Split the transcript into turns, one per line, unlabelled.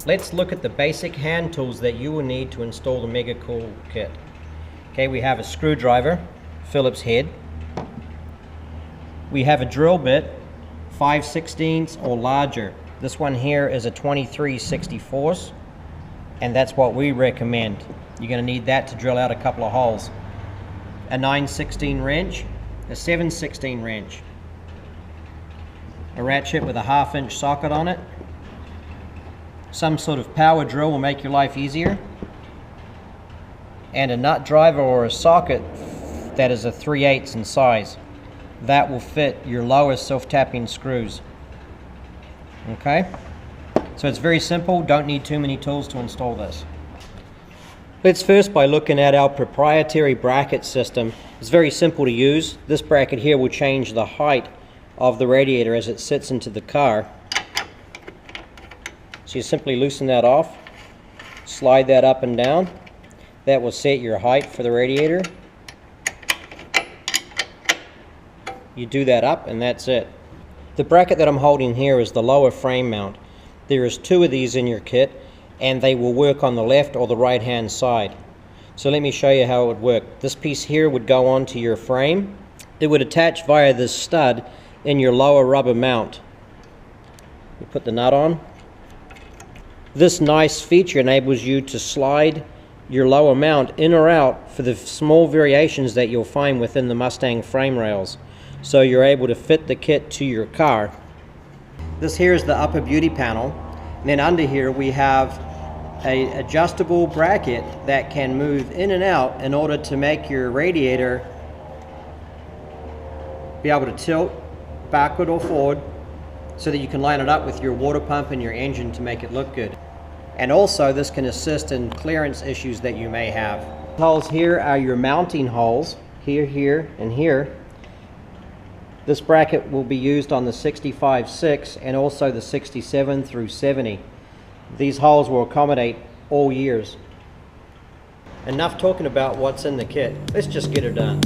Let's look at the basic hand tools that you will need to install the Mega Cool kit. Okay, we have a screwdriver, Phillips head. We have a drill bit, 5/16 or larger. This one here is a 23/64, and that's what we recommend. You're going to need that to drill out a couple of holes. A 9/16 wrench, a 7/16 wrench, a ratchet with a 1/2 inch socket on it. Some sort of power drill will make your life easier, and a nut driver or a socket that is a 3/8 in size. That will fit your lowest self-tapping screws. Okay, so it's very simple, don't need too many tools to install this. Let's first by looking at our proprietary bracket system. It's very simple to use. This bracket here will change the height of the radiator as it sits into the car. So you simply loosen that off, slide that up and down. That will set your height for the radiator. You do that up and that's it. The bracket that I'm holding here is the lower frame mount. There is 2 of these in your kit, and they will work on the left or the right hand side. So let me show you how it would work. This piece here would go onto your frame. It would attach via this stud in your lower rubber mount. You put the nut on. This nice feature enables you to slide your lower mount in or out for the small variations that you'll find within the Mustang frame rails, so you're able to fit the kit to your car. This here is the upper beauty panel, and then under here we have a adjustable bracket that can move in and out in order to make your radiator be able to tilt backward or forward, so that you can line it up with your water pump and your engine to make it look good. And also this can assist in clearance issues that you may have. The holes here are your mounting holes, here, here, and here. This bracket will be used on the 65/6 and also the 67 through 70. These holes will accommodate all years. Enough talking about what's in the kit. Let's just get her done.